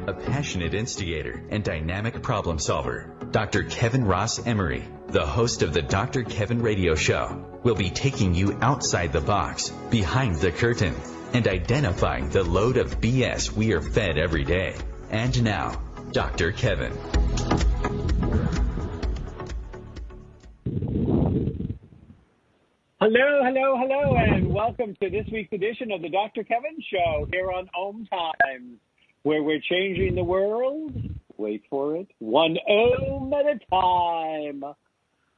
a passionate instigator and dynamic problem solver. Dr. Kevin Ross Emery, the host of the Dr. Kevin Radio Show, will be taking you outside the box, behind the curtain, and identifying the load of BS we are fed every day. And now, Dr. Kevin. Hello, and welcome to this week's edition of the Dr. Kevin Show here on OMTimes, where we're changing the world, wait for it, one ohm at a time.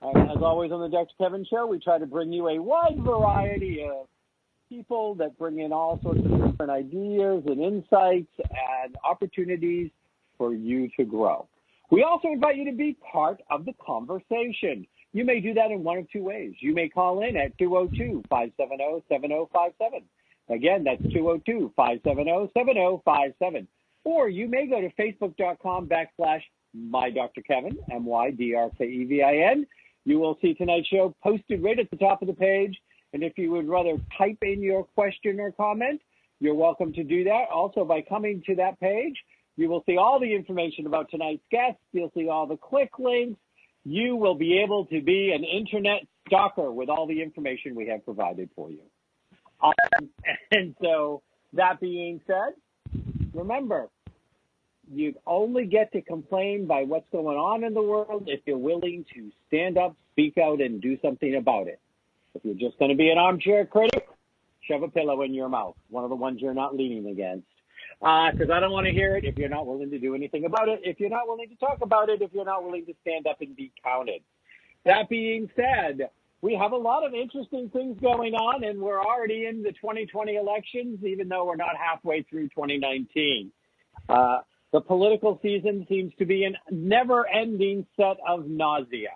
And as always on the Dr. Kevin Show, we try to bring you a wide variety of people that bring in all sorts of different ideas and insights and opportunities for you to grow. We also invite you to be part of the conversation. You may do that in one of two ways. You may call in at 202-570-7057. Again, that's 202-570-7057. Or you may go to facebook.com/MyDrKevin, MyDrKevin. You will see tonight's show posted right at the top of the page. And if you would rather type in your question or comment, you're welcome to do that. Also, by coming to that page, you will see all the information about tonight's guests. You'll see all the quick links. You will be able to be an internet stalker with all the information we have provided for you. And so, that being said, remember, you only get to complain by what's going on in the world if you're willing to stand up, speak out, and do something about it. If you're just going to be an armchair critic, shove a pillow in your mouth, one of the ones you're not leaning against. Because I don't want to hear it if you're not willing to do anything about it, if you're not willing to talk about it, if you're not willing to stand up and be counted. That being said, we have a lot of interesting things going on, and we're already in the 2020 elections, even though we're not halfway through 2019. The political season seems to be a never-ending set of nausea.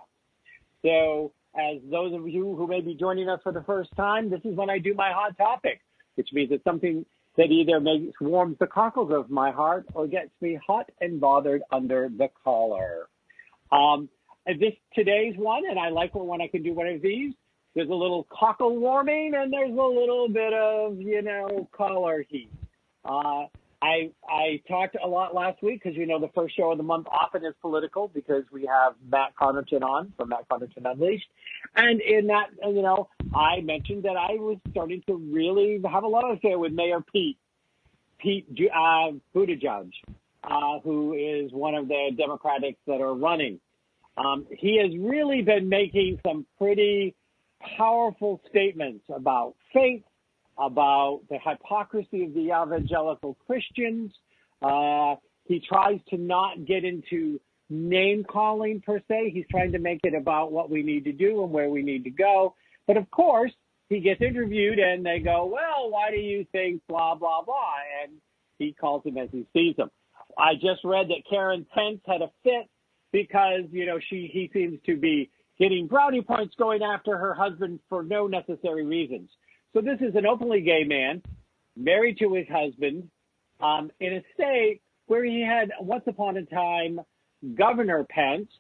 So, as those of you who may be joining us for the first time, this is when I do my hot topic, which means it's something that either warms the cockles of my heart or gets me hot and bothered under the collar. Today's one, and I like when I can do one of these, there's a little cockle warming and there's a little bit of, collar heat. I talked a lot last week because, the first show of the month often is political because we have Matt Connerton on from Matt Connerton Unleashed. And in that, I mentioned that I was starting to really have a lot of affair with Mayor Pete Buttigieg, who is one of the Democrats that are running. He has really been making some pretty powerful statements about faith, about the hypocrisy of the evangelical Christians. He tries to not get into name-calling per se. He's trying to make it about what we need to do and where we need to go. But, of course, he gets interviewed and they go, well, why do you think blah, blah, blah? And he calls him as he sees him. I just read that Karen Pence had a fit because, he seems to be getting brownie points going after her husband for no necessary reasons. So this is an openly gay man, married to his husband, in a state where he had, once upon a time, Governor Pence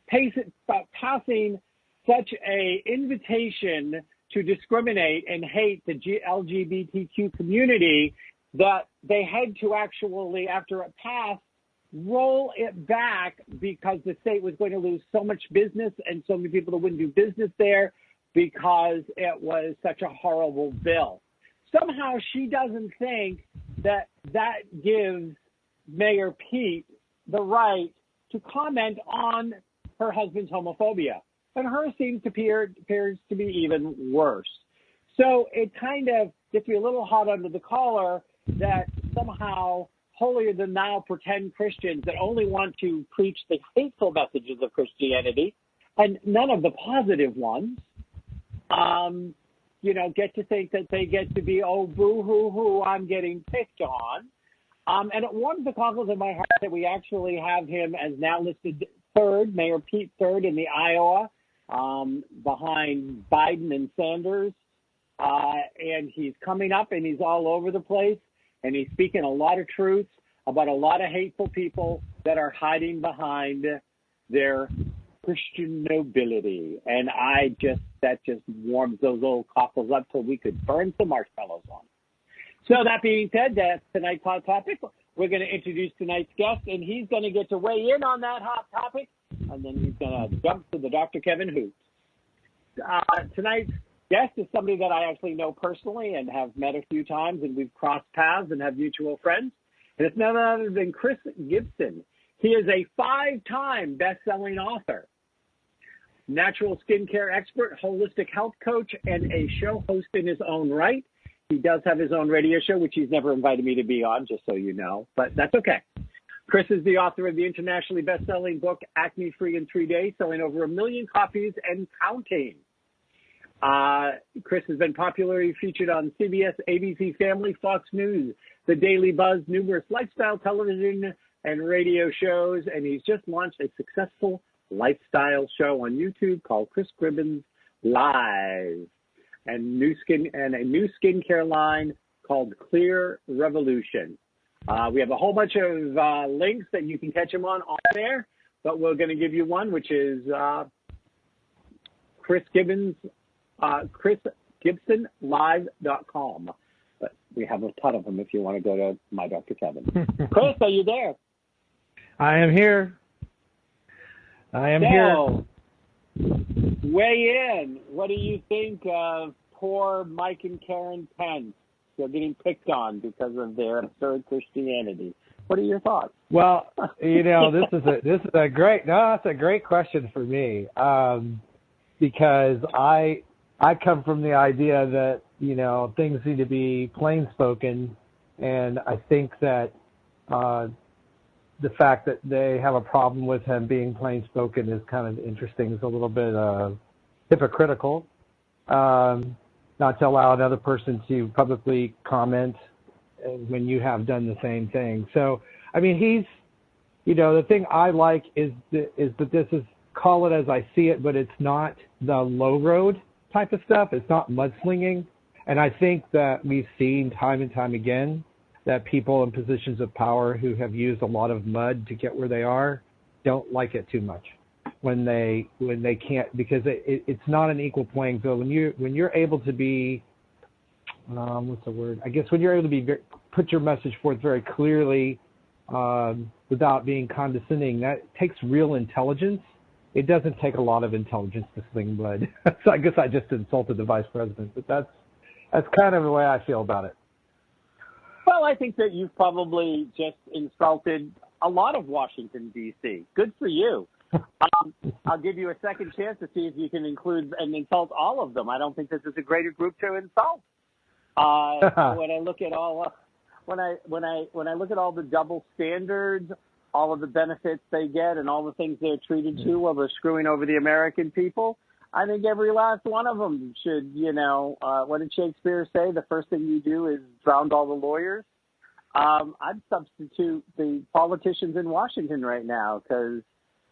passing such a invitation to discriminate and hate the LGBTQ community that they had to actually, after it passed, roll it back because the state was going to lose so much business and so many people that wouldn't do business there because it was such a horrible bill. Somehow she doesn't think that gives Mayor Pete the right to comment on her husband's homophobia. And hers appears to be even worse. So it kind of gets me a little hot under the collar that somehow holier-than-thou pretend Christians that only want to preach the hateful messages of Christianity and none of the positive ones, get to think that they get to be, oh, boo-hoo-hoo, I'm getting picked on. And it warms the cockles of my heart that we actually have him as now listed third, Mayor Pete third in the Iowa, behind Biden and Sanders. And he's coming up and he's all over the place. And he's speaking a lot of truths about a lot of hateful people that are hiding behind their Christian nobility. And that just warms those old cockles up so we could burn some marshmallows on. So that being said, that's tonight's hot topic. we're going to introduce tonight's guest, and he's going to get to weigh in on that hot topic, and then he's going to jump to the Dr. Kevin hoops. Tonight's guest is somebody that I actually know personally and have met a few times, and we've crossed paths and have mutual friends. And it's none other than Chris Gibson. He is a 5-time best-selling author, natural skincare expert, holistic health coach, and a show host in his own right. He does have his own radio show, which he's never invited me to be on, just so you know, but that's okay. Chris is the author of the internationally best-selling book, Acne Free in 3 Days, selling over 1 million copies and counting. Chris has been popularly featured on CBS, ABC Family, Fox News, The Daily Buzz, numerous lifestyle television and radio shows, and he's just launched a successful lifestyle show on YouTube called Chris Gibson Live, and a new skincare line called Clear Revolution. We have a whole bunch of links that you can catch him on there, but we're going to give you one, which is chrisgibsonlive.com. But we have a ton of them if you want to go to MyDrKevin. Chris, are you there? I am here. Here. Weigh in. What do you think of poor Mike and Karen Pence? They're getting picked on because of their absurd Christianity. What are your thoughts? Well, this is a great question for me, because I come from the idea that things need to be plain spoken, and I think that the fact that they have a problem with him being plain spoken is kind of interesting. It's a little bit hypocritical. Not to allow another person to publicly comment when you have done the same thing. So, I mean, he's, the thing I like is that this is, call it as I see it, but it's not the low road type of stuff. It's not mudslinging. And I think that we've seen time and time again that people in positions of power who have used a lot of mud to get where they are don't like it too much when they can't, because it's not an equal playing field. When you're able to be, what's the word? I guess when you're able to be put your message forth very clearly without being condescending, that takes real intelligence. It doesn't take a lot of intelligence to sling mud. So I guess I just insulted the vice president, but that's kind of the way I feel about it. Well, I think that you've probably just insulted a lot of Washington, D.C. Good for you. I'll give you a second chance to see if you can include and insult all of them. I don't think this is a greater group to insult. When I look at all, when I look at all the double standards, all of the benefits they get, and all the things they're treated to while they're screwing over the American people, I think every last one of them should. What did Shakespeare say? The first thing you do is drown all the lawyers. I'd substitute the politicians in Washington right now, because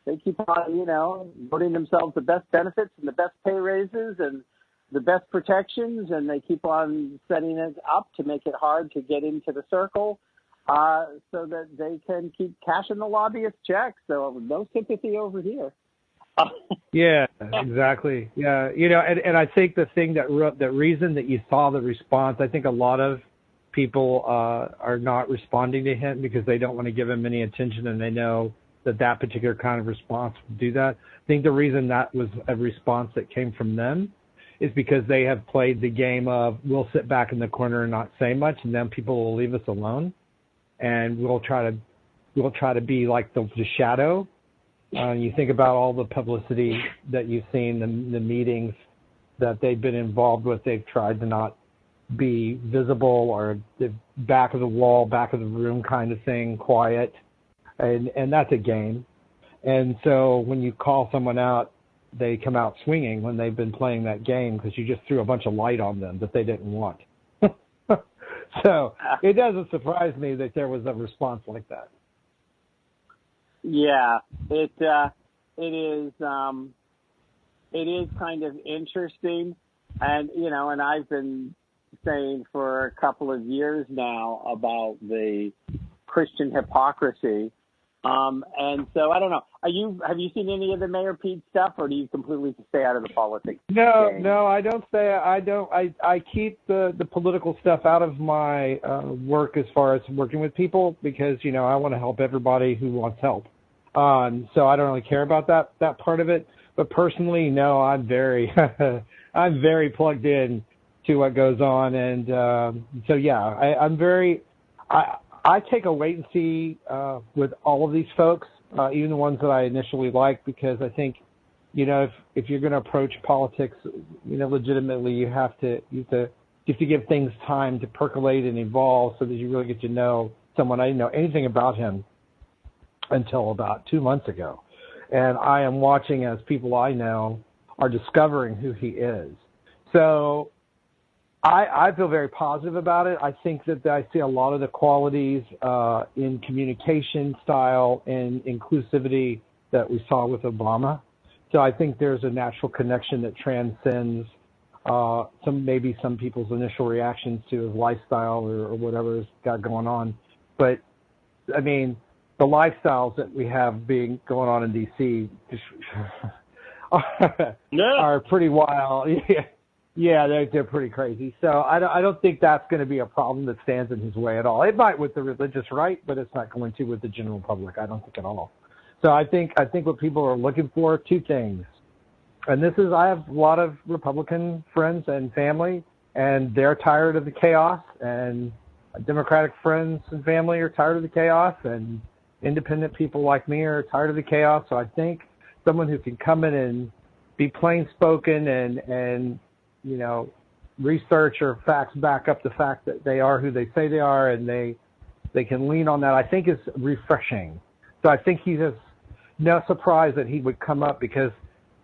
they keep on, voting themselves the best benefits and the best pay raises and the best protections, and they keep on setting it up to make it hard to get into the circle so that they can keep cashing the lobbyist checks. So no sympathy over here. Yeah, exactly. Yeah, and I think the thing the reason that you saw the response, I think a lot of people are not responding to him because they don't want to give him any attention, and they know that particular kind of response would do that. I think the reason that was a response that came from them is because they have played the game of, we'll sit back in the corner and not say much, and then people will leave us alone, and we'll try to be like the shadow. You think about all the publicity that you've seen, the meetings that they've been involved with. They've tried to not be visible, or the back of the wall, back of the room kind of thing, quiet. And that's a game. And so when you call someone out, they come out swinging when they've been playing that game, because you just threw a bunch of light on them that they didn't want. So it doesn't surprise me that there was a response like that. Yeah, it is kind of interesting. And, and I've been saying for a couple of years now about the Christian hypocrisy And so I don't know. Have you seen any of the Mayor Pete stuff, or do you completely stay out of the politics? No, I don't say I don't. I keep the political stuff out of my work as far as working with people because I want to help everybody who wants help. So I don't really care about that part of it. But personally, no, I'm very I'm very plugged in to what goes on, and so yeah, I'm very. I take a wait and see with all of these folks, even the ones that I initially like, because I think, if you're going to approach politics, legitimately, you have to give things time to percolate and evolve, so that you really get to know someone. I didn't know anything about him until about 2 months ago, and I am watching as people I know are discovering who he is. So I feel very positive about it. I think that I see a lot of the qualities in communication style and inclusivity that we saw with Obama. So I think there's a natural connection that transcends some people's initial reactions to his lifestyle or whatever he's got going on. But I mean, the lifestyles that we have going on in D.C. are pretty wild. Yeah, they're pretty crazy. So I don't think that's going to be a problem that stands in his way at all. It might with the religious right, but it's not going to with the general public. I don't think at all. So I think what people are looking for, two things. And I have a lot of Republican friends and family, and they're tired of the chaos, and Democratic friends and family are tired of the chaos, and independent people like me are tired of the chaos. So I think someone who can come in and be plain spoken and research or facts back up the fact that they are who they say they are, and they can lean on that, I think is refreshing. So I think he's just no surprise that he would come up because,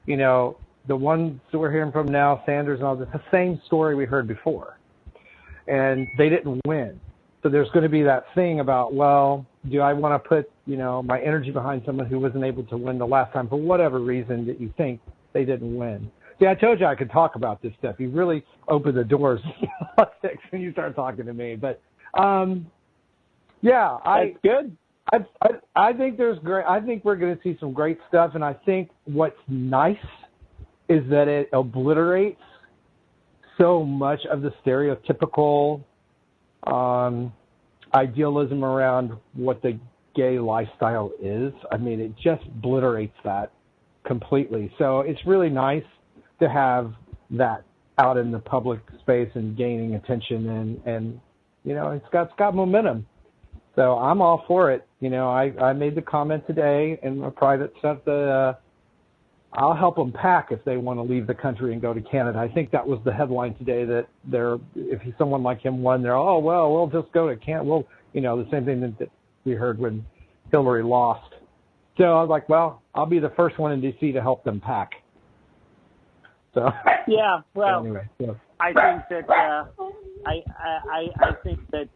the ones that we're hearing from now, Sanders and all this, the same story we heard before. And they didn't win. So there's going to be that thing about, well, do I want to put, my energy behind someone who wasn't able to win the last time for whatever reason that you think they didn't win? See, I told you I could talk about this stuff. You really opened the doors to politics when you start talking to me. But, yeah. That's good. I think there's great. I think we're going to see some great stuff. And I think what's nice is that it obliterates so much of the stereotypical idealism around what the gay lifestyle is. I mean, it just obliterates that completely. So it's really nice to have that out in the public space and gaining attention, and it's got momentum. So I'm all for it. I made the comment today in my private stuff that I'll help them pack if they want to leave the country and go to Canada. I think that was the headline today, that if someone like him won, we'll just go to Canada. The same thing that we heard when Hillary lost. So I was like, well, I'll be the first one in D.C. to help them pack. So yeah, well, anyway, so. I think that I think that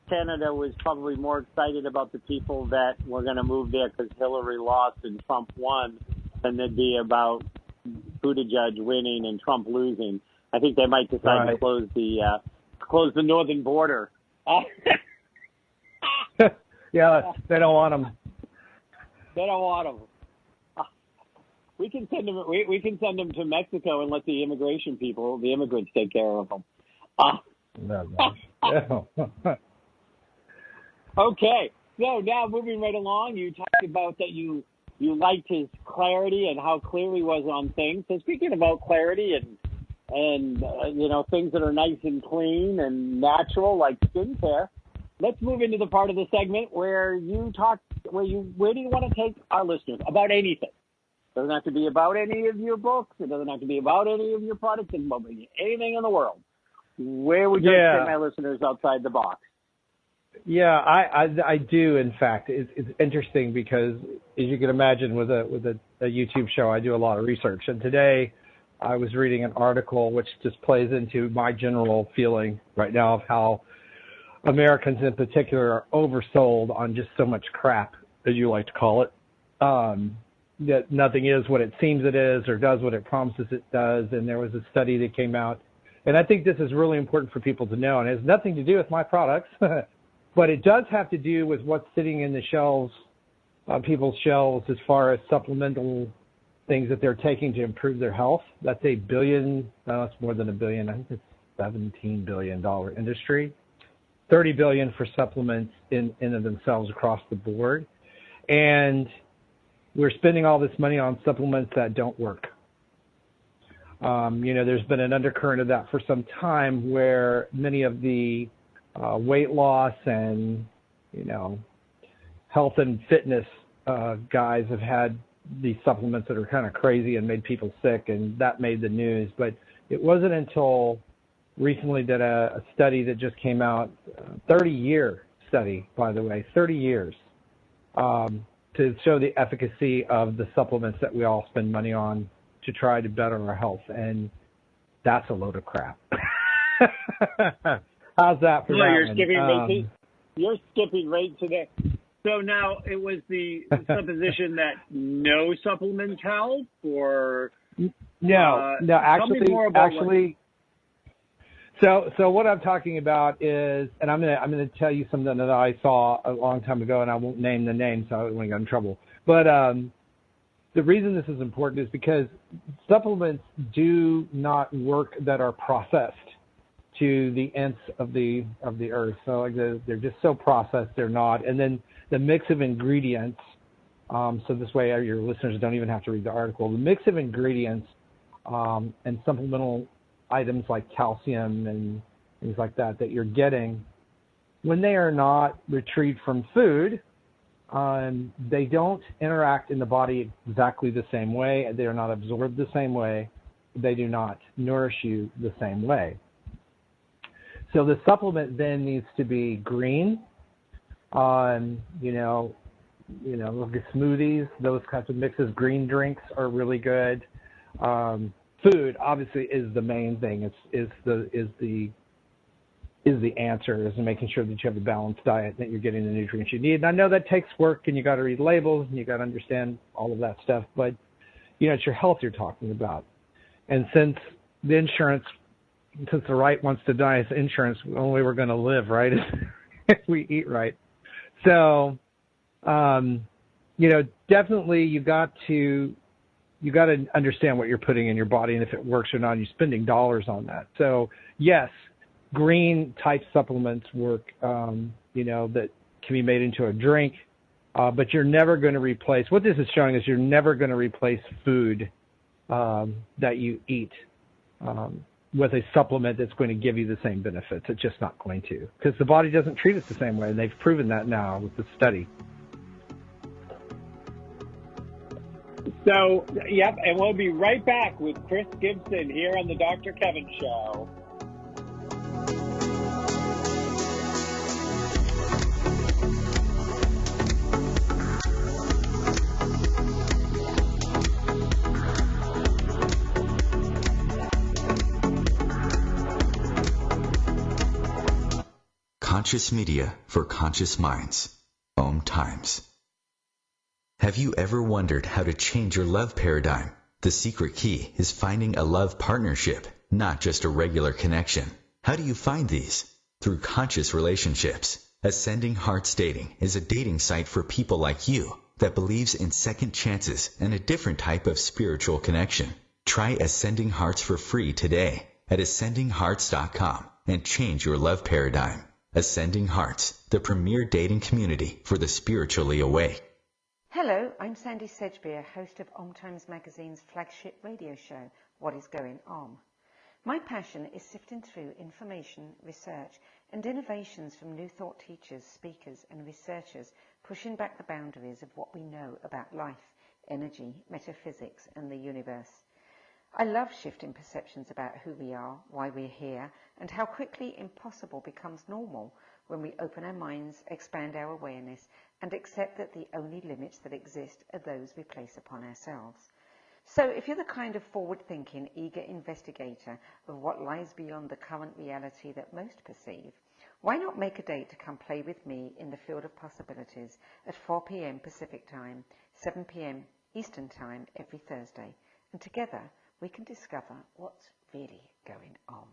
Canada was probably more excited about the people that were going to move there because Hillary lost and Trump won than they'd be about Buttigieg winning and Trump losing. I think they might decide to close the northern border. Yeah, they don't want them. They don't want them. We can send them. We can send them to Mexico and let the immigrants take care of them. No. Okay, so now moving right along, you talked about that you liked his clarity and how clear he was on things. So speaking about clarity and things that are nice and clean and natural like skincare, let's move into the part of the segment where you talk. Where do you want to take our listeners about anything? It doesn't have to be about any of your books. It doesn't have to be about any of your products. It can be anything in the world. Where would you take my listeners outside the box? Yeah, I do. In fact, it's interesting because, as you can imagine, with a YouTube show, I do a lot of research. And today, I was reading an article which just plays into my general feeling right now of how Americans in particular are oversold on just so much crap, as you like to call it. That nothing is what it seems it is or does what it promises it does. And there was a study that came out. And I think this is really important for people to know. And it has nothing to do with my products. But it does have to do with what's sitting in the shelves people's shelves as far as supplemental things that they're taking to improve their health. That's $1 billion. No, it's more than $1 billion. I think it's $17 billion industry. $30 billion for supplements in and of themselves across the board. And we're spending all this money on supplements that don't work. There's been an undercurrent of that for some time where many of the weight loss and, health and fitness guys have had these supplements that are kind of crazy and made people sick, and that made the news. But it wasn't until recently that a study that just came out, 30-year study, by the way, 30 years, to show the efficacy of the supplements that we all spend money on to try to better our health. And that's a load of crap. How's that for that? You're skipping right to that. So now it was the supposition that no supplements help, or no, actually. So what I'm talking about is, and I'm gonna tell you something that I saw a long time ago, and I won't name the name so I don't want to get in trouble. But the reason this is important is because supplements do not work that are processed to the nth of the earth. So like they're just so processed, they're not. And then the mix of ingredients. So this way your listeners don't even have to read the article. The mix of ingredients and supplemental items like calcium and things like that you're getting, when they are not retrieved from food, they don't interact in the body exactly the same way. They are not absorbed the same way. They do not nourish you the same way. So the supplement then needs to be green. Look at smoothies, those kinds of mixes. Green drinks are really good. Food obviously is the main thing. Is the answer, is making sure that you have a balanced diet, that you're getting the nutrients you need. And I know that takes work, and you got to read labels, and you got to understand all of that stuff. But it's your health you're talking about. And since the right wants to die as insurance, the only way we're going to live right is if we eat right. So, definitely you got to understand what you're putting in your body and if it works or not. You're spending dollars on that. So yes, green type supplements work, that can be made into a drink, but you're never going to replace, what this is showing is you're never going to replace food that you eat with a supplement that's going to give you the same benefits. It's just not going to, because the body doesn't treat it the same way, and they've proven that now with the study. So, yep, and we'll be right back with Chris Gibson here on the Dr. Kevin Show. Conscious media for conscious minds. OMTimes. Have you ever wondered how to change your love paradigm? The secret key is finding a love partnership, not just a regular connection. How do you find these? Through conscious relationships. Ascending Hearts Dating is a dating site for people like you that believes in second chances and a different type of spiritual connection. Try Ascending Hearts for free today at ascendinghearts.com and change your love paradigm. Ascending Hearts, the premier dating community for the spiritually awake. Hello, I'm Sandy Sedgbeer, host of OMTimes Magazine's flagship radio show, What is Going On? My passion is sifting through information, research, and innovations from new thought teachers, speakers, and researchers pushing back the boundaries of what we know about life, energy, metaphysics, and the universe. I love shifting perceptions about who we are, why we're here, and how quickly impossible becomes normal when we open our minds, expand our awareness, and accept that the only limits that exist are those we place upon ourselves. So if you're the kind of forward-thinking, eager investigator of what lies beyond the current reality that most perceive, why not make a date to come play with me in the field of possibilities at 4 p.m. Pacific Time, 7 p.m. Eastern Time every Thursday, and together we can discover what's really going on.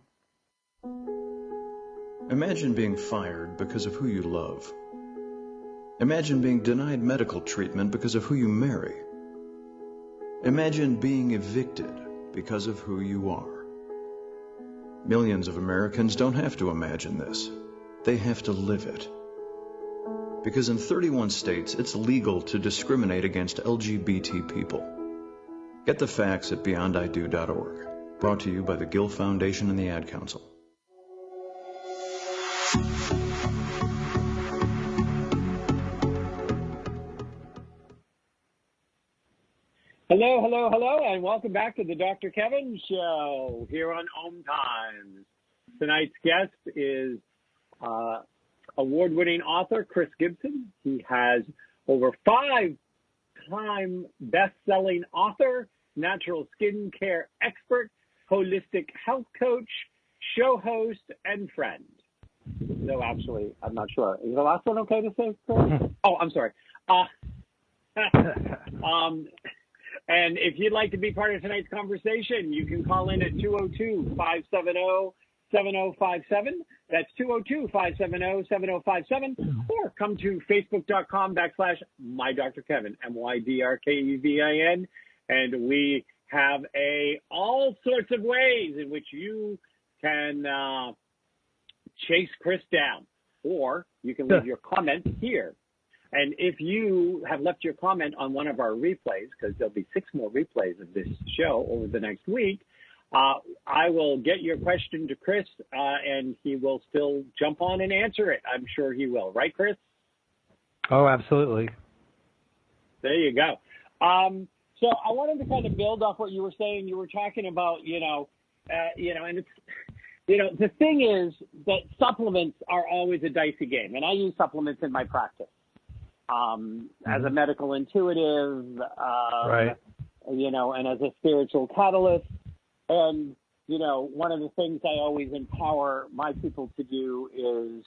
Imagine being fired because of who you love. Imagine being denied medical treatment because of who you marry. Imagine being evicted because of who you are. Millions of Americans don't have to imagine this. They have to live it. Because in 31 states, it's legal to discriminate against LGBT people. Get the facts at beyondido.org. Brought to you by the Gill Foundation and the Ad Council. Hello, hello, hello, and welcome back to the Dr. Kevin Show here on OMTimes. Tonight's guest is award-winning author Chris Gibson. He has over 5-time best-selling author, natural skincare expert, holistic health coach, show host, and friend. No, actually, I'm not sure. Is the last one okay to say, Chris? Oh, I'm sorry. And if you'd like to be part of tonight's conversation, you can call in at 202-570-7057. That's 202-570-7057. Or come to facebook.com/MyDrKevin, MyDrKevin. And we have all sorts of ways in which you can chase Chris down. Or you can leave your comment here. And if you have left your comment on one of our replays, because there'll be 6 more replays of this show over the next week, I will get your question to Chris, and he will still jump on and answer it. I'm sure he will. Right, Chris? Oh, absolutely. There you go. So I wanted to kind of build off what you were saying. You were talking about, and it's, the thing is that supplements are always a dicey game, and I use supplements in my practice. As a medical intuitive, right. And as a spiritual catalyst. And, one of the things I always empower my people to do is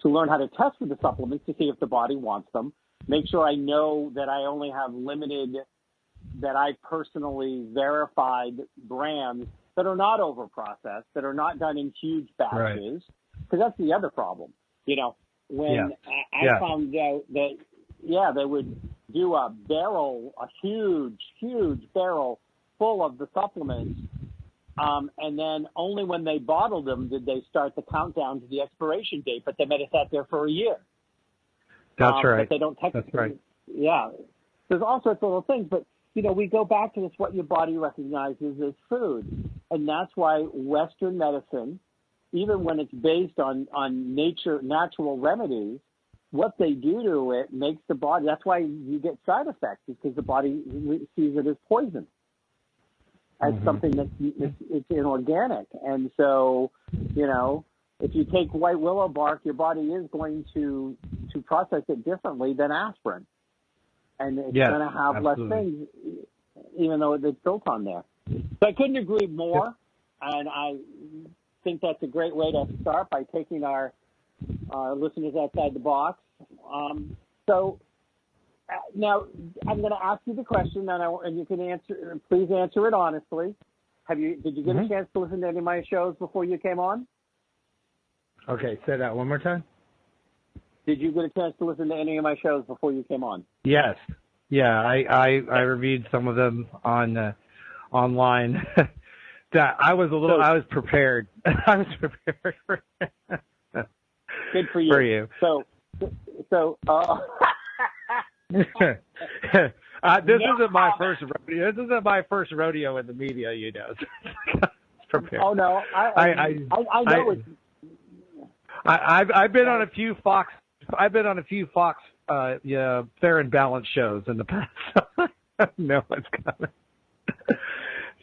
to learn how to test with the supplements to see if the body wants them. Make sure I know that I only have limited, that I personally verified brands that are not over-processed, that are not done in huge batches. Because that's the other problem. When I found out that, they would do a huge barrel full of the supplements, and then only when they bottled them did they start the countdown to the expiration date, but they might have sat there for a year. That's right. But they don't technically. That's right. Yeah. There's all sorts of little things, but, we go back to this, what your body recognizes as food. And that's why Western medicine, even when it's based on natural remedies, what they do to it makes the body, that's why you get side effects, because the body sees it as poison, as something that's it's inorganic. And so, if you take white willow bark, your body is going to process it differently than aspirin. And it's going to have less things, even though it's built on there. So I couldn't agree more. And I think that's a great way to start, by taking our listeners outside the box. So now I'm going to ask you the question, and you can answer. Please answer it honestly. Did you get a chance to listen to any of my shows before you came on? Okay, say that one more time. Did you get a chance to listen to any of my shows before you came on? Yes. Yeah, I reviewed some of them on online. That I was prepared. I was prepared for. Good for you. For you. So. This isn't my first rodeo. This isn't my first rodeo in the media, Prepared. Oh no, I know it. I've been on a few Fox. I've been on a few Fox, fair and balanced shows in the past. So I know what's coming.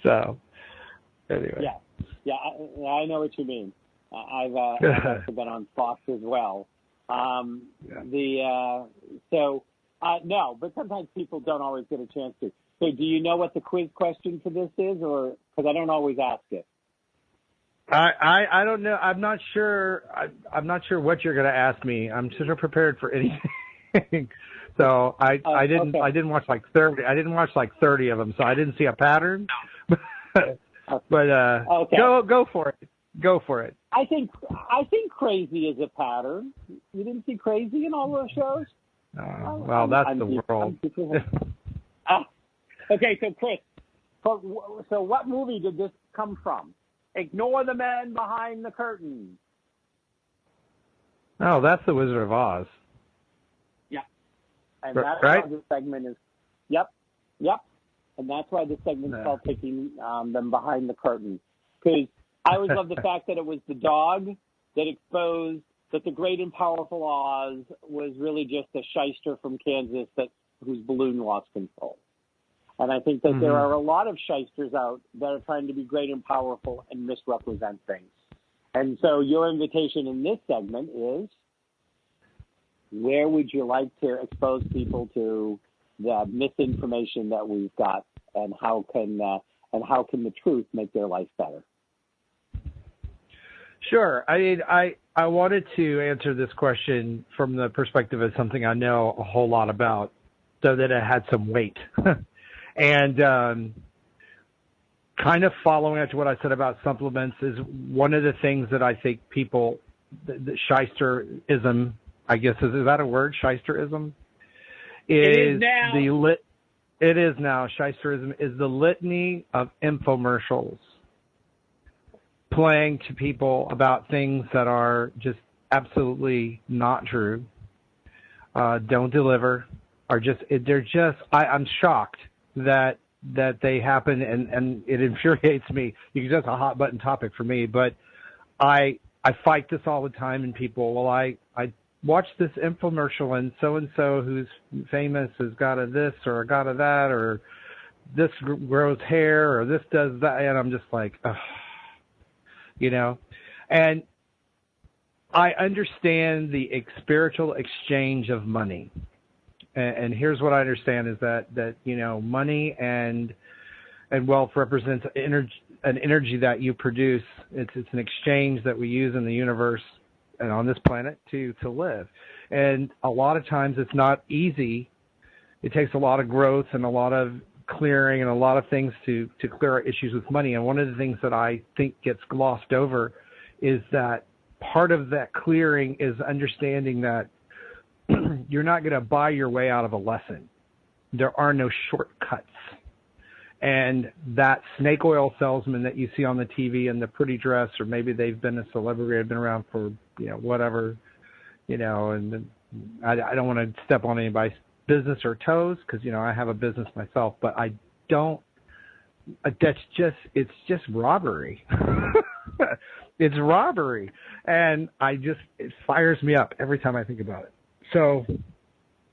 So, anyway. Yeah, I know what you mean. I've also been on Fox as well. No, but sometimes people don't always get a chance to. So, do you know what the quiz question for this is, or because I don't always ask it? I don't know. I'm not sure. I'm not sure what you're going to ask me. I'm sort of prepared for anything. So I didn't watch like 30. I didn't watch like 30 of them, so I didn't see a pattern. But go for it. Go for it. I think Crazy is a pattern. You didn't see Crazy in all those shows? Well, that's the world. Okay, so Chris, so what movie did this come from? Ignore the man behind the curtain. Oh, that's the Wizard of Oz. Yeah. And that's right? why this segment is, yep. And that's why this segment is called Taking Them Behind the Curtain. Because I always love the fact that it was the dog that exposed that the great and powerful Oz was really just a shyster from Kansas whose balloon lost control. And I think that there are a lot of shysters out that are trying to be great and powerful and misrepresent things. And so your invitation in this segment is, where would you like to expose people to the misinformation that we've got, and how can the truth make their life better? Sure. I mean, I wanted to answer this question from the perspective of something I know a whole lot about, so that it had some weight. And kind of following up to what I said about supplements is one of the things that I think people, the shysterism, I guess, is that a word? Shysterism? It is now. It is now. Shysterism is the litany of infomercials playing to people about things that are just absolutely not true, don't deliver, I'm shocked that they happen, and it infuriates me because that's a hot button topic for me. But I fight this all the time, and people, well, I watched this infomercial, and so who's famous has got a this or got a that, or this grows hair or this does that, and I'm just like, ugh. And I understand the spiritual exchange of money. And here's what I understand is that money and wealth represents an energy that you produce. It's an exchange that we use in the universe and on this planet to live. And a lot of times it's not easy. It takes a lot of growth and a lot of clearing and a lot of things to clear our issues with money. And one of the things that I think gets glossed over is that part of that clearing is understanding that you're not going to buy your way out of a lesson. There are no shortcuts. And that snake oil salesman that you see on the TV in the pretty dress, or maybe they've been a celebrity, have been around for, whatever, and I don't want to step on anybody's business or toes because, I have a business myself, but I don't, it's just robbery. It's robbery. And it fires me up every time I think about it. So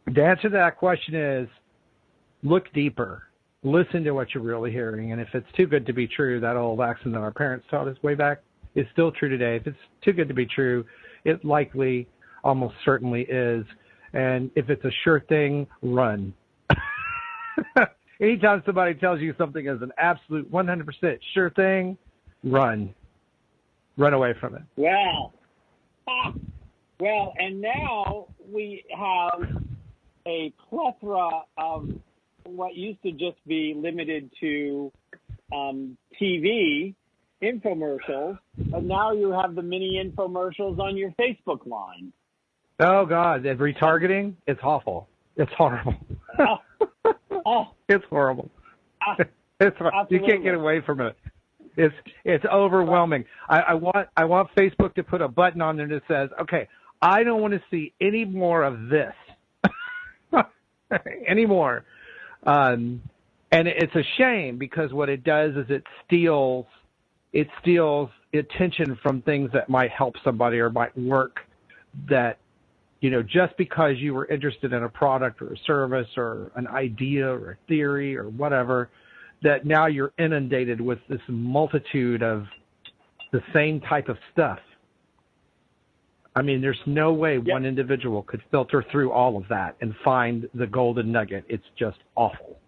the answer to that question is look deeper. Listen to what you're really hearing. And if it's too good to be true, that old axiom that our parents taught us way back is still true today. If it's too good to be true, it likely, almost certainly is. And if it's a sure thing, run. Anytime somebody tells you something is an absolute 100% sure thing, run. Run away from it. Well, and now we have a plethora of what used to just be limited to TV infomercials, and now you have the mini infomercials on your Facebook line. Oh, God, the retargeting, it's awful. It's horrible. It's horrible. You can't get away from it. It's overwhelming. I want Facebook to put a button on there that says, okay, I don't want to see any more of this anymore. And it's a shame because what it does is it steals attention from things that might help somebody or might work, that, just because you were interested in a product or a service or an idea or a theory or whatever, that now you're inundated with this multitude of the same type of stuff. I mean, there's no way one individual could filter through all of that and find the golden nugget. It's just awful.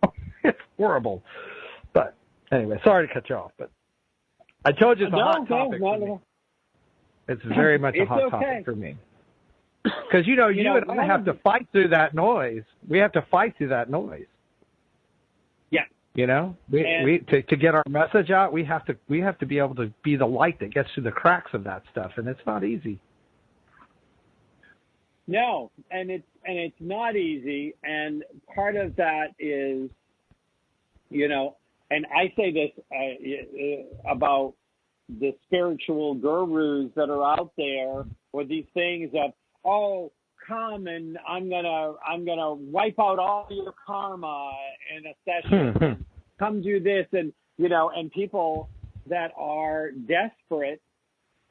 It's horrible. But anyway, sorry to cut you off, but I told you it's a hot topic for me. It's very much a hot topic for me. Because, you and I have to fight through that noise. We have to fight through that noise. Yeah. To get our message out, we have to be able to be the light that gets through the cracks of that stuff, and it's not easy. No, and it's not easy, and part of that is, and I say this about the spiritual gurus that are out there, or these things of, oh, come and I'm gonna wipe out all your karma in a session. Come do this, and and people that are desperate,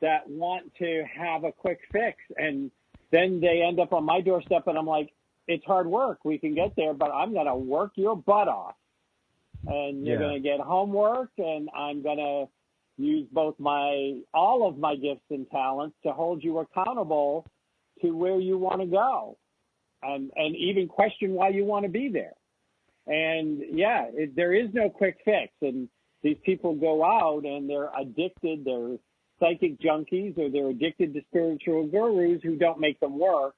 that want to have a quick fix, and then they end up on my doorstep, and I'm like, it's hard work. We can get there, but I'm going to work your butt off. And you're going to get homework, and I'm going to use all of my gifts and talents to hold you accountable to where you want to go, and even question why you want to be there. And, there is no quick fix. And these people go out, and they're addicted. They're psychic junkies, or they're addicted to spiritual gurus who don't make them work,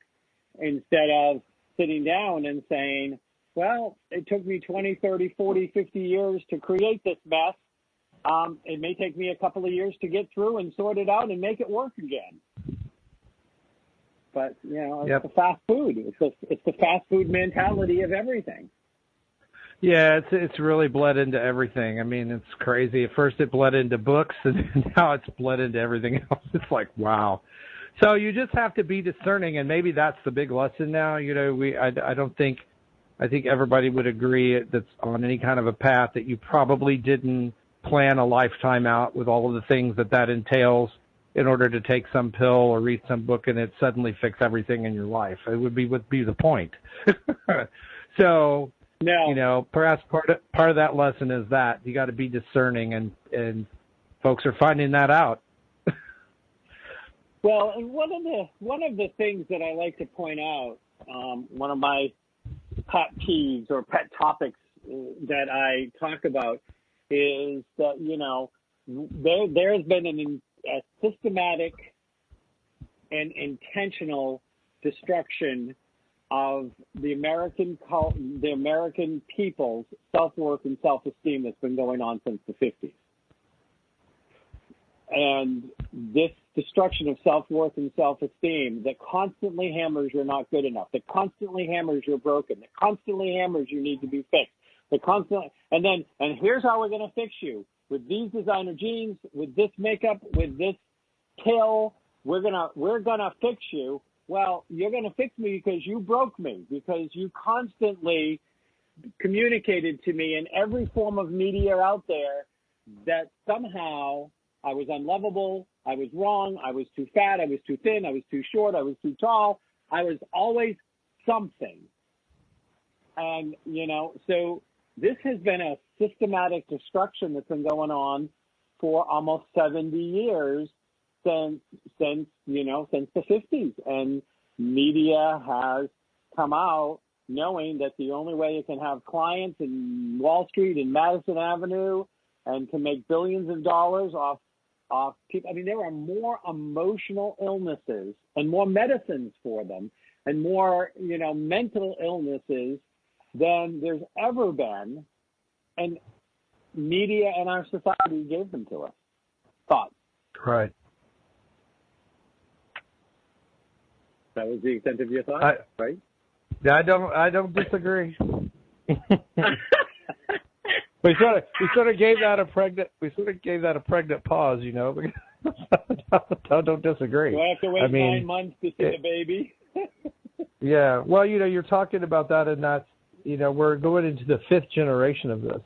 instead of sitting down and saying, well, it took me 20, 30, 40, 50 years to create this mess. It may take me a couple of years to get through and sort it out and make it work again. But, it's the fast food. It's the fast food mentality of everything. Yeah, it's really bled into everything. I mean, it's crazy. At first it bled into books, and now it's bled into everything else. It's like, wow. So you just have to be discerning, and maybe that's the big lesson now. I think everybody would agree that's on any kind of a path that you probably didn't plan a lifetime out with all of the things that entails in order to take some pill or read some book and it suddenly fix everything in your life. It would be the point. So, no. Perhaps part of that lesson is that you got to be discerning, and folks are finding that out. Well, and one of the things that I like to point out, one of my pet peeves or pet topics that I talk about is that there's been a systematic and intentional destruction of the American people's self-worth and self-esteem that's been going on since the 50s. And this destruction of self-worth and self-esteem that constantly hammers you're not good enough, that constantly hammers you're broken, that constantly hammers you need to be fixed, and here's how we're going to fix you. With these designer jeans, with this makeup, with this pill, we're gonna fix you. Well, you're going to fix me because you broke me, because you constantly communicated to me in every form of media out there that somehow I was unlovable, I was wrong, I was too fat, I was too thin, I was too short, I was too tall. I was always something. And, so this has been a systematic destruction that's been going on for almost 70 years since the 50s. And media has come out knowing that the only way it can have clients in Wall Street and Madison Avenue and can make billions of dollars off people. I mean, there are more emotional illnesses and more medicines for them and more, mental illnesses than there's ever been. And media and our society gave them to us. Thoughts? Right. That was the extent of your thought, right? I don't disagree. We sort of gave that a pregnant pause, Don't disagree. Do I have to wait 9 months to see the baby? Yeah. Well, you're talking about that, and that's, we're going into the 5th generation of this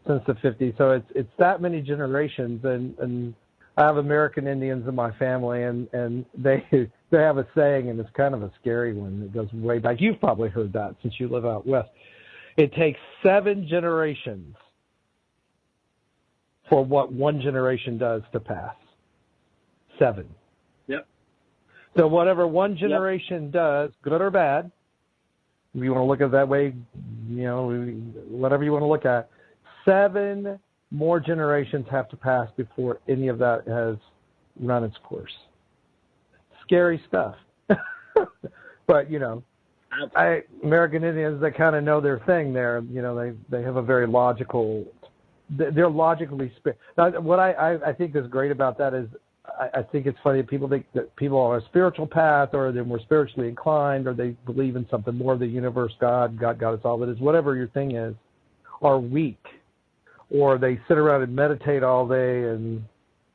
since the 50s. So it's that many generations, and I have American Indians in my family, and they have a saying, and it's kind of a scary one. It goes way back. You've probably heard that since you live out west. It takes 7 generations for what one generation does to pass. 7. Yep. So whatever one generation does, good or bad, if you want to look at it that way, whatever you want to look at, 7 more generations have to pass before any of that has run its course. Scary stuff. But, American Indians, they kind of know their thing there. They have a very logical, they're logically, what I think is great about that is I think it's funny. People think that people are on a spiritual path, or they're more spiritually inclined, or they believe in something more, the universe, God is all that is, whatever your thing is, are weak, or they sit around and meditate all day and,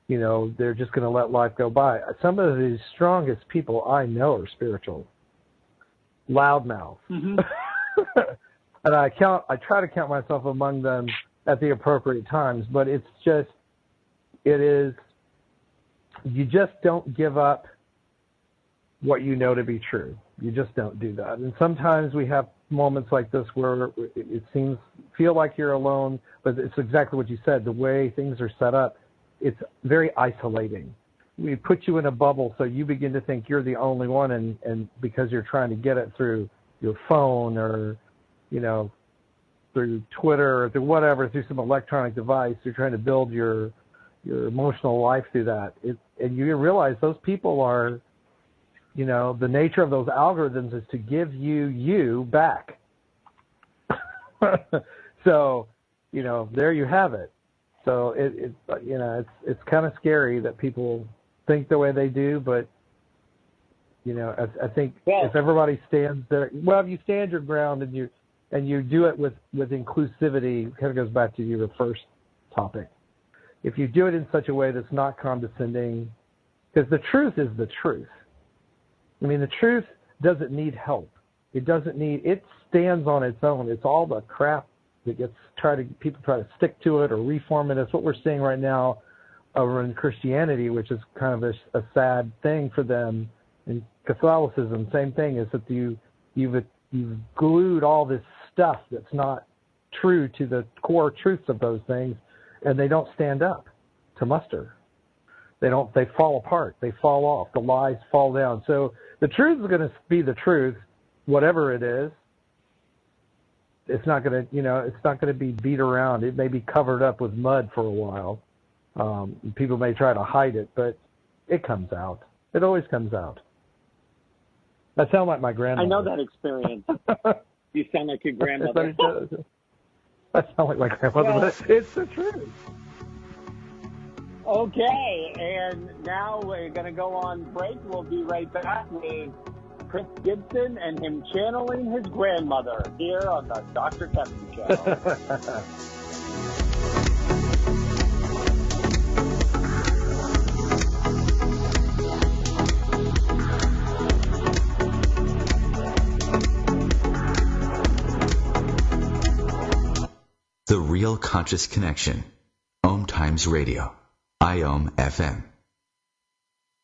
you know, they're just going to let life go by. Some of the strongest people I know are spiritual, loudmouth. Mm-hmm. And I try to count myself among them at the appropriate times, but you just don't give up what you know to be true. You just don't do that. And sometimes we have moments like this where it feel like you're alone, but it's exactly what you said. The way things are set up, it's very isolating. We put you in a bubble, so you begin to think you're the only one, and because you're trying to get it through your phone or, you know, through Twitter or through whatever, through some electronic device, you're trying to build your emotional life through that. And you realize those people are, you know, the nature of those algorithms is to give you back. So, you know, there you have it. So it's kind of scary that people think the way they do, but, you know, I think if everybody stands there, well, if you stand your ground and you do it with inclusivity, it kind of goes back to your first topic. If you do it in such a way that's not condescending, because the truth is the truth. I mean, the truth doesn't need help. It stands on its own. It's all the crap that people try to stick to it or reform it. That's what we're seeing right now over in Christianity, which is kind of a sad thing for them. In Catholicism, same thing, is that you've glued all this stuff that's not true to the core truths of those things, and they don't stand up to muster. They fall apart. They fall off. The lies fall down. So the truth is going to be the truth, whatever it is. It's not going to be beat around. It may be covered up with mud for a while. People may try to hide it, but it comes out. It always comes out. I sound like my grandmother. I know that experience. You sound like your grandmother. I sound like my grandmother, but it's the truth. Okay, and now we're going to go on break. We'll be right back with Chris Gibson and him channeling his grandmother here on the Dr. Kevin Show. The Real Conscious Connection. OMTimes Radio. IOM FM.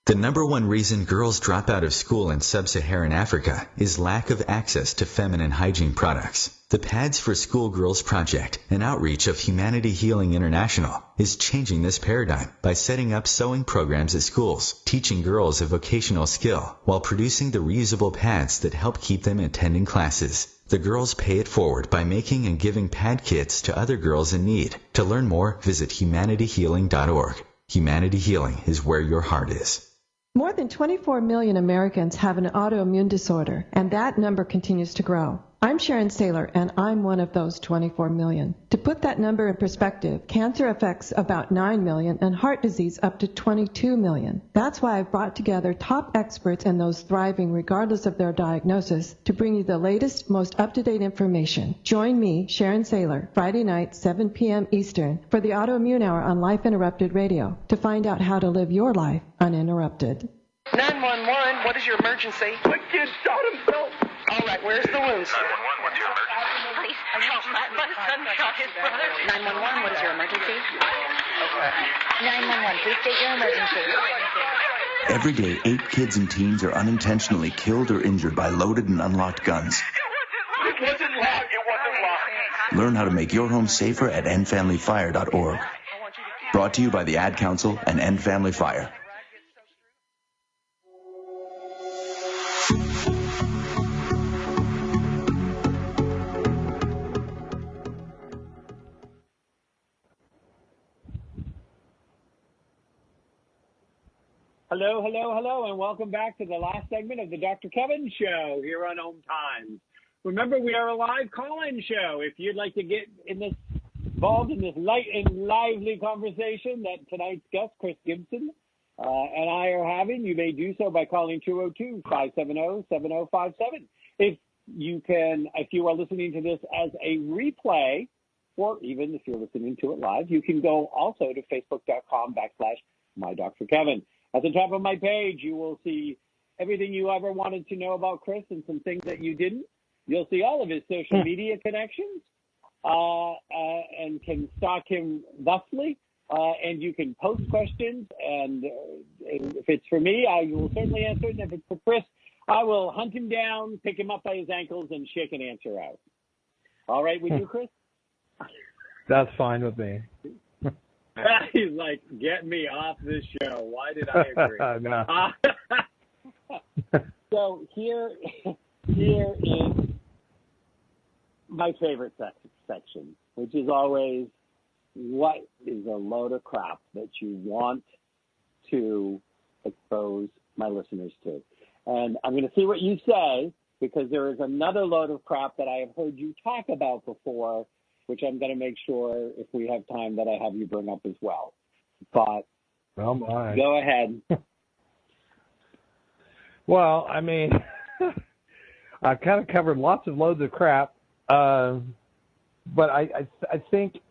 The number one reason girls drop out of school in sub-Saharan Africa is lack of access to feminine hygiene products. The Pads for Schoolgirls Project, an outreach of Humanity Healing International, is changing this paradigm by setting up sewing programs at schools, teaching girls a vocational skill, while producing the reusable pads that help keep them attending classes. The girls pay it forward by making and giving pad kits to other girls in need. To learn more, visit humanityhealing.org. Humanity Healing is where your heart is. More than 24 million Americans have an autoimmune disorder, and that number continues to grow. I'm Sharon Saylor, and I'm one of those 24 million. To put that number in perspective, cancer affects about 9 million and heart disease up to 22 million. That's why I've brought together top experts and those thriving regardless of their diagnosis to bring you the latest, most up-to-date information. Join me, Sharon Saylor, Friday night, 7 p.m. Eastern, for the Autoimmune Hour on Life Interrupted Radio to find out how to live your life uninterrupted. 911, what is your emergency? My kid shot himself. All right, where's the wound, sir? 911, what's your emergency? Please help. My son shot his brother. 911, what is your emergency? 911, please state your emergency. Every day, 8 kids and teens are unintentionally killed or injured by loaded and unlocked guns. It wasn't locked. Learn how to make your home safer at endfamilyfire.org. Brought to you by the Ad Council and End Family Fire. Hello, and welcome back to the last segment of the Dr. Kevin Show here on OMTimes. Remember, we are a live call-in show. If you'd like to get involved in this light and lively conversation that tonight's guest, Chris Gibson, and I are having, you may do so by calling 202-570-7057. If you are listening to this as a replay, or even if you're listening to it live, you can go also to facebook.com/MyDrKevin. At the top of my page, you will see everything you ever wanted to know about Chris and some things that you didn't. You'll see all of his social media connections and can stalk him thusly. And you can post questions. And if it's for me, I will certainly answer it. And if it's for Chris, I will hunt him down, pick him up by his ankles, and shake an answer out. All right with you, Chris? That's fine with me. He's like, get me off this show. Why did I agree? No. So here is my favorite section, which is always, what is a load of crap that you want to expose my listeners to? And I'm going to see what you say, because there is another load of crap that I have heard you talk about before, which I'm going to make sure, if we have time, that I have you bring up as well. But go ahead. Well, I mean, I've kind of covered lots of loads of crap, but I think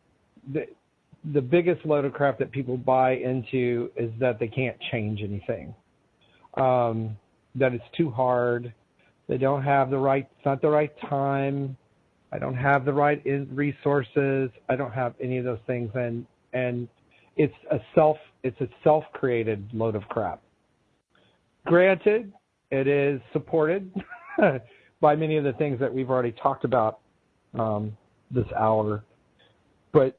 the biggest load of crap that people buy into is that they can't change anything, that it's too hard, they don't have it's not the right time, I don't have the right resources, I don't have any of those things, and it's a self-created load of crap. Granted, it is supported by many of the things that we've already talked about this hour, but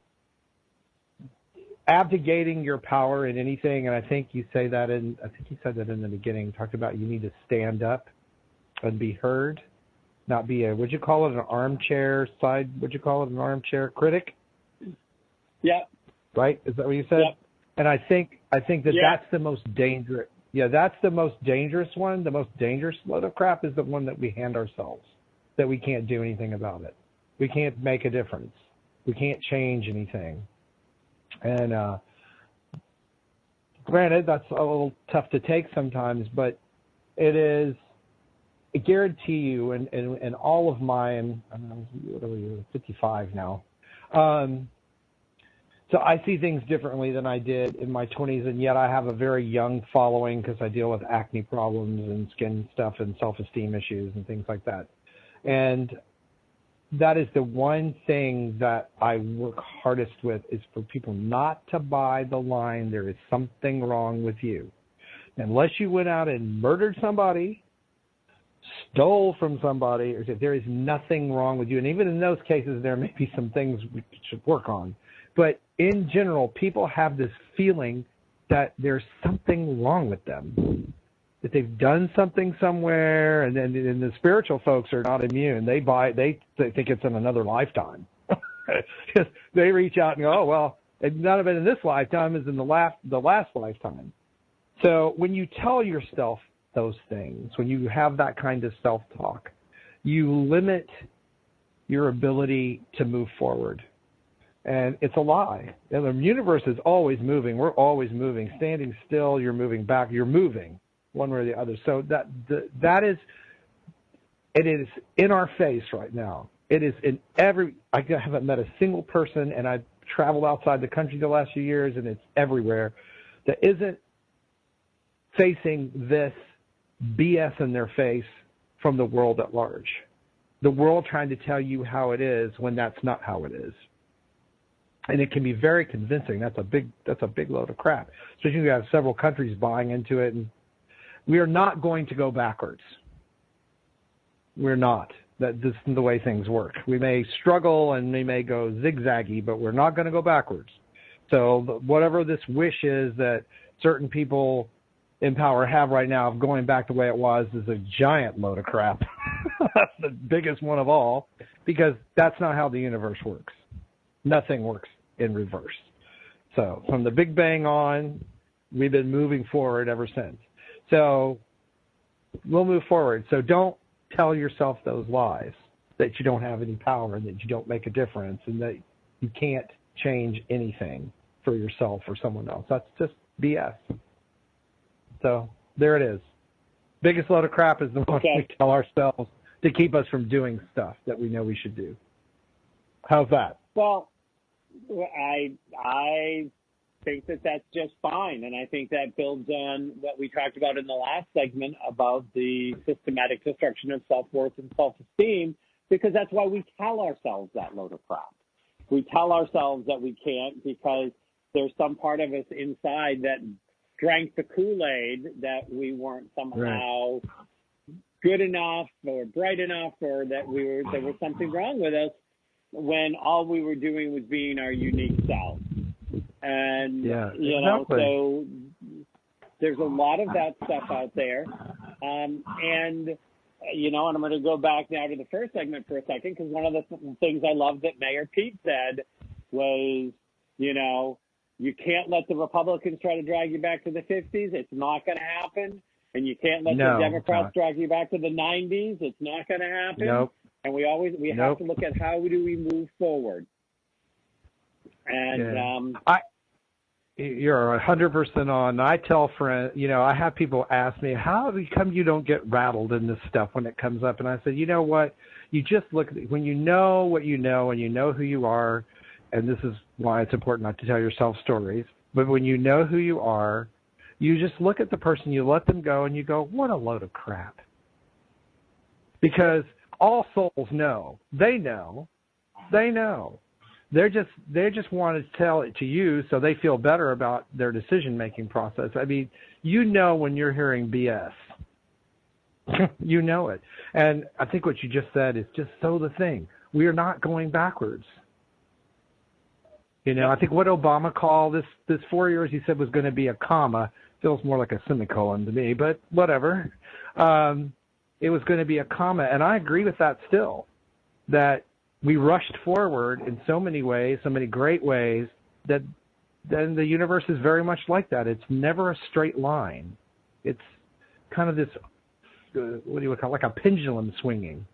abdicating your power in anything, and I think you said that in the beginning, talked about you need to stand up and be heard, not be would you call it an armchair critic? Yeah. Right? Is that what you said? Yep. And I think that's the most dangerous. Yeah, that's the most dangerous one. The most dangerous load of crap is the one that we hand ourselves, that we can't do anything about it. We can't make a difference. We can't change anything. And granted, that's a little tough to take sometimes, but it is, I guarantee you, and all of mine, what are we, 55 now. So I see things differently than I did in my 20s, and yet I have a very young following because I deal with acne problems and skin stuff and self-esteem issues and things like that. And that is the one thing that I work hardest with, is for people not to buy the line, there is something wrong with you. Unless you went out and murdered somebody, stole from somebody, or said there is nothing wrong with you. And even in those cases, there may be some things we should work on. But in general, people have this feeling that there's something wrong with them, that they've done something somewhere, and then the spiritual folks are not immune. They think it's in another lifetime. They reach out and go, oh, well, none of it in this lifetime is in the last lifetime. So when you tell yourself those things, when you have that kind of self-talk, you limit your ability to move forward. And it's a lie. And the universe is always moving. We're always moving. Standing still, you're moving back. You're moving one way or the other. So that is, it is in our face right now. It is in I haven't met a single person, and I've traveled outside the country the last few years, and it's everywhere, that isn't facing this BS in their face from the world at large. The world trying to tell you how it is when that's not how it is. And it can be very convincing. That's a big load of crap. Especially when you have several countries buying into it. And we are not going to go backwards. We're not. This is the way things work. We may struggle and we may go zigzaggy, but we're not going to go backwards. So whatever this wish is that certain people in power have right now of going back the way it was is a giant load of crap. That's the biggest one of all, because that's not how the universe works. Nothing works in reverse. So from the Big Bang on, we've been moving forward ever since. So we'll move forward. So don't tell yourself those lies, that you don't have any power and that you don't make a difference and that you can't change anything for yourself or someone else. That's just BS. So there it is. Biggest load of crap is the one we tell ourselves to keep us from doing stuff that we know we should do. How's that? Well, I think that that's just fine, and I think that builds on what we talked about in the last segment about the systematic destruction of self-worth and self-esteem, because that's why we tell ourselves that load of crap. We tell ourselves that we can't because there's some part of us inside that drank the Kool-Aid that we weren't somehow good enough or bright enough, or that there was something wrong with us, when all we were doing was being our unique self. And, so there's a lot of that stuff out there. And I'm going to go back now to the first segment for a second, because one of the things I loved that Mayor Pete said was, you can't let the Republicans try to drag you back to the 50s. It's not going to happen. And you can't let the Democrats drag you back to the 90s. It's not going to happen. Nope. And we have to look at how do we move forward. And you're 100% on. I tell friends, I have people ask me, how come you don't get rattled in this stuff when it comes up? And I said, you know what? You just look at when you know what you know and you know who you are, and this is why it's important not to tell yourself stories, but when you know who you are, you just look at the person, you let them go, and you go, what a load of crap. Because all souls know. They know. They just want to tell it to you so they feel better about their decision-making process. I mean, when you're hearing BS. You know it. And I think what you just said is just so the thing. We are not going backwards. I think what Obama called this 4 years, he said was going to be a comma. Feels more like a semicolon to me, but whatever. It was going to be a comma, and I agree with that still, that we rushed forward in so many ways, so many great ways, that then the universe is very much like that. It's never a straight line. It's kind of this, what do you call it, like a pendulum swinging.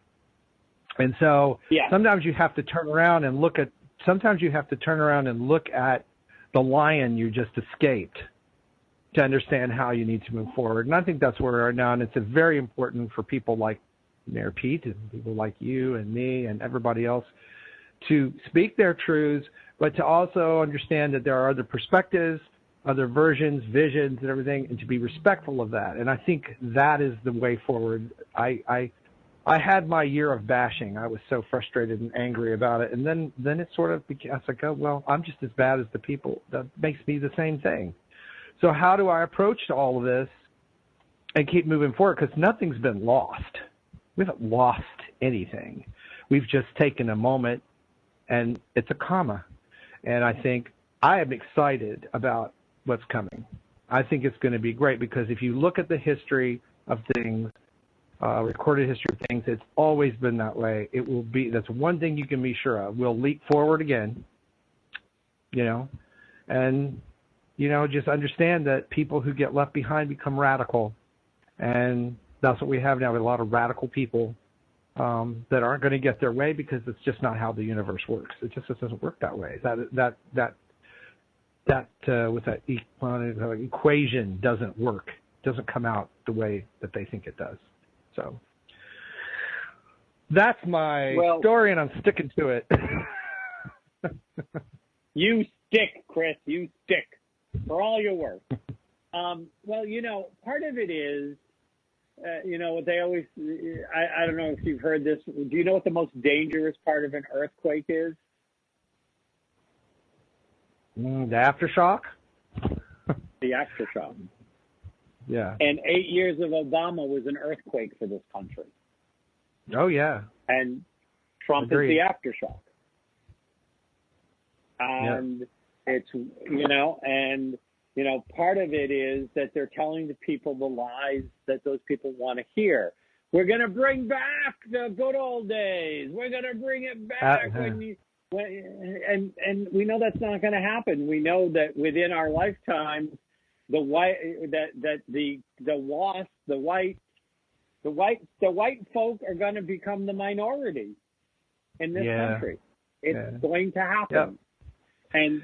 And so sometimes you have to turn around and look at the lion you just escaped to understand how you need to move forward. And I think that's where we are now, and it's very important for people like Mayor Pete and people like you and me and everybody else to speak their truths, but to also understand that there are other perspectives, other versions, visions, and everything, and to be respectful of that. And I think that is the way forward. I had my year of bashing. I was so frustrated and angry about it. And then it sort of became, I was like, oh, well, I'm just as bad as the people. That makes me the same thing. So how do I approach all of this and keep moving forward? Because nothing's been lost. We haven't lost anything. We've just taken a moment, and it's a comma. And I think I am excited about what's coming. I think it's going to be great, because if you look at the history of things, recorded history of things, it's always been that way. It will be. That's one thing you can be sure of. We'll leap forward again, and, just understand that people who get left behind become radical. And that's what we have now. We have a lot of radical people that aren't going to get their way because it's just not how the universe works. It just doesn't work that way. That equation doesn't work. It doesn't come out the way that they think it does. So that's my story, and I'm sticking to it. You stick, Chris. You stick for all your work. Part of it is, what they always, I don't know if you've heard this. Do you know what the most dangerous part of an earthquake is? The aftershock? The aftershock. Yeah. And 8 years of Obama was an earthquake for this country. Oh, yeah. And Trump is the aftershock. And it's, part of it is that they're telling the people the lies that those people want to hear. We're going to bring back the good old days. We're going to bring it back. And we know that's not going to happen. We know that within our lifetime, the white folk are going to become the minority in this country. It's going to happen. Yep. And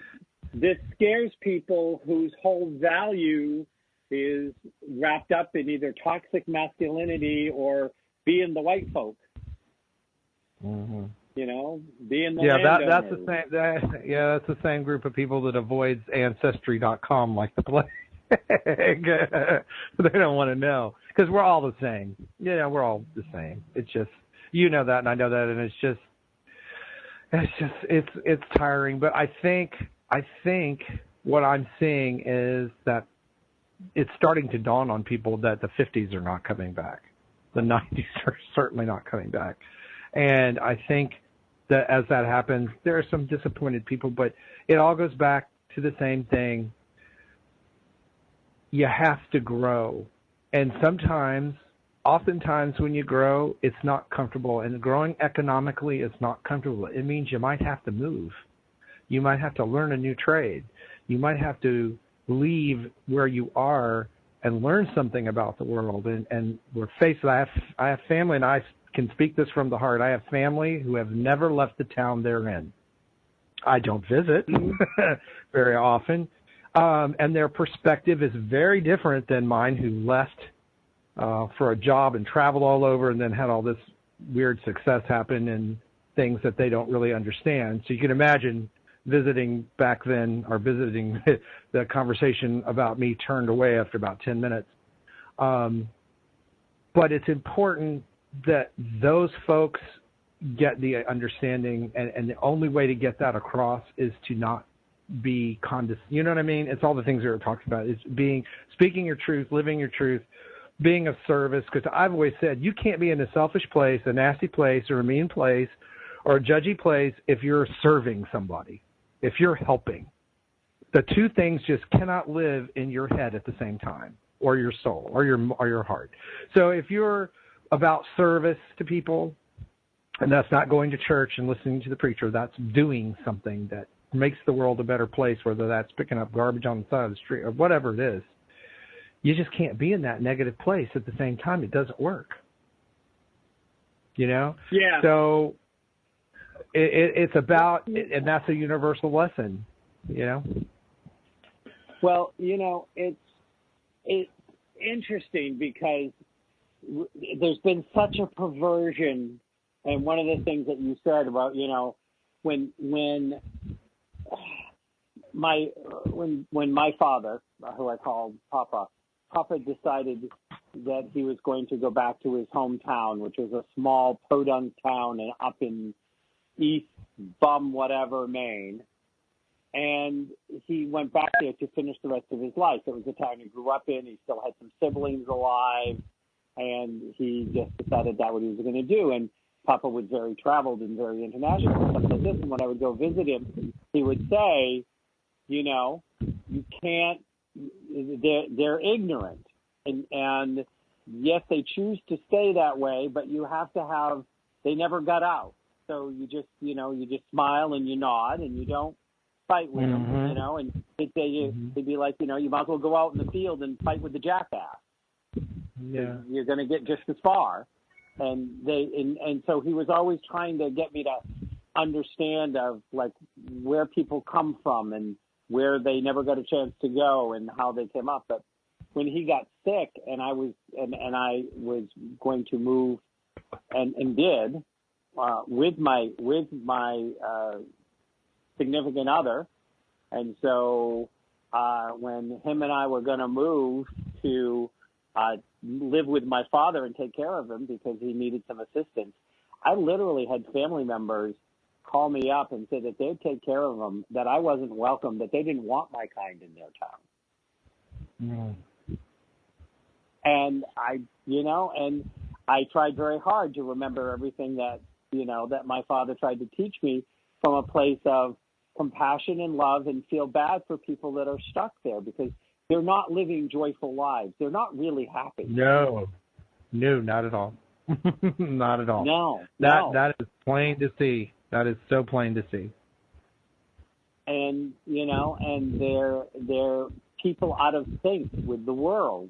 this scares people whose whole value is wrapped up in either toxic masculinity or being the white folk. Mm-hmm. You know, being the that's the landowners. same. That's the same group of people that avoids Ancestry.com like the plague. They don't want to know because we're all the same. We're all the same. It's just that, and I know that, and it's tiring. But I think what I'm seeing is that it's starting to dawn on people that the 50s are not coming back. The 90s are certainly not coming back. And I think that as that happens, there are some disappointed people, but it all goes back to the same thing. You have to grow. And oftentimes when you grow, it's not comfortable. And growing economically is not comfortable. It means you might have to move. You might have to learn a new trade. You might have to leave where you are and learn something about the world. And we're faced with, I have family, and I can speak this from the heart. I have family who have never left the town they're in. I don't visit very often. And their perspective is very different than mine, who left for a job and traveled all over and then had all this weird success happen and things that they don't really understand. So you can imagine visiting back then, or visiting the conversation about me turned away after about 10 minutes. But it's important that those folks get the understanding, and the only way to get that across is to not be condescending. You know what I mean? It's all the things we were talking about. It's speaking your truth, living your truth, being of service. Because I've always said you can't be in a selfish place, a nasty place, or a mean place, or a judgy place if you're serving somebody, if you're helping. The two things just cannot live in your head at the same time, or your soul, or your heart. So if you're about service to people, and that's not going to church and listening to the preacher, that's doing something that makes the world a better place, whether that's picking up garbage on the side of the street or whatever it is. You just can't be in that negative place at the same time. It doesn't work. Yeah. So it's about, and that's a universal lesson, Well, it's interesting because there's been such a perversion, and one of the things that you said about, when my father, who I called Papa decided that he was going to go back to his hometown, which was a small podunk town and up in East whatever, Maine. And he went back there to finish the rest of his life. It was a town he grew up in. He still had some siblings alive, and he just decided that what he was going to do. And Papa was very traveled and very international and stuff like this. And when I would go visit him, he would say, you can't, they're ignorant. And yes, they choose to stay that way, but you have to have, they never got out. So you just smile and you nod and you don't fight with them, and they'd be like, you might as well go out in the field and fight with the jackass. Yeah. You're going to get just as far. And so he was always trying to get me to understand of like where people come from and where they never got a chance to go and how they came up. But when he got sick and I was going to move and did with my significant other, and so when him and I were going to move to live with my father and take care of him because he needed some assistance, I literally had family members call me up and say that they'd take care of him, that I wasn't welcome, that they didn't want my kind in their town. And I tried very hard to remember everything that, that my father tried to teach me from a place of compassion and love, and feel bad for people that are stuck there because they're not living joyful lives. They're not really happy. No, not at all. Not at all. No. That is plain to see. That is so plain to see. And, and they're people out of sync with the world.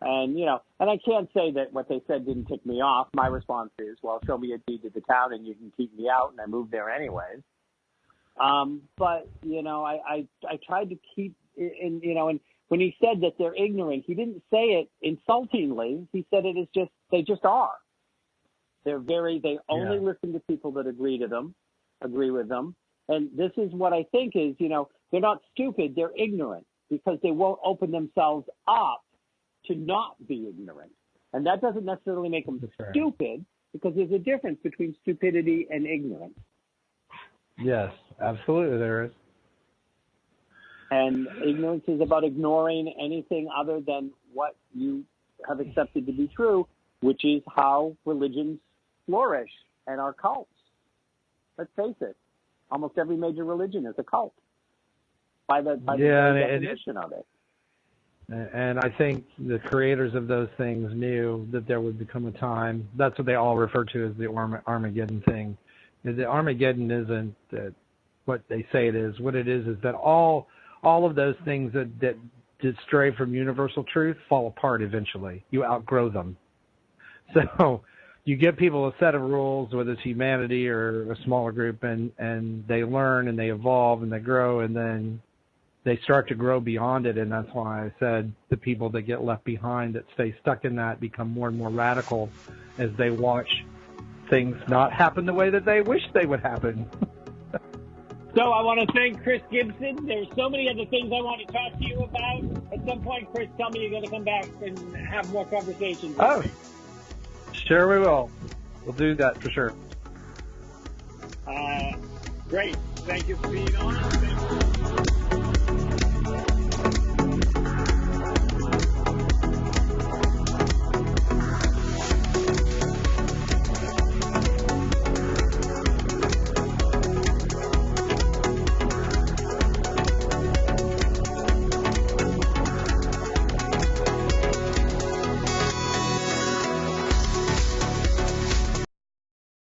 And, and I can't say that what they said didn't tick me off. My response is, well, show me a deed to the town and you can keep me out. And I moved there anyways. But, I tried to keep in, and when he said that they're ignorant, he didn't say it insultingly. He said it is just, they just are. They only listen to people that agree with them. And this is what I think is, they're not stupid, they're ignorant because they won't open themselves up to not be ignorant. And that doesn't necessarily make them stupid, because there's a difference between stupidity and ignorance. Yes, absolutely there is. And ignorance is about ignoring anything other than what you have accepted to be true, which is how religions flourish and are cults. Let's face it, almost every major religion is a cult by the definition of it. And I think the creators of those things knew that there would become a time. That's what they all refer to as the Armageddon thing. The Armageddon isn't what they say it is. What it is that all of those things that stray from universal truth fall apart eventually. You outgrow them. So you give people a set of rules, whether it's humanity or a smaller group, and they learn and they evolve and they grow, and then they start to grow beyond it. And that's why I said the people that get left behind, that stay stuck in that, become more and more radical as they watch things not happen the way that they wish they would happen. So I want to thank Chris Gibson. There's so many other things I want to talk to you about. At some point, Chris, tell me you're going to come back and have more conversations with me. Sure we will. We'll do that for sure. Great. Thank you for being on.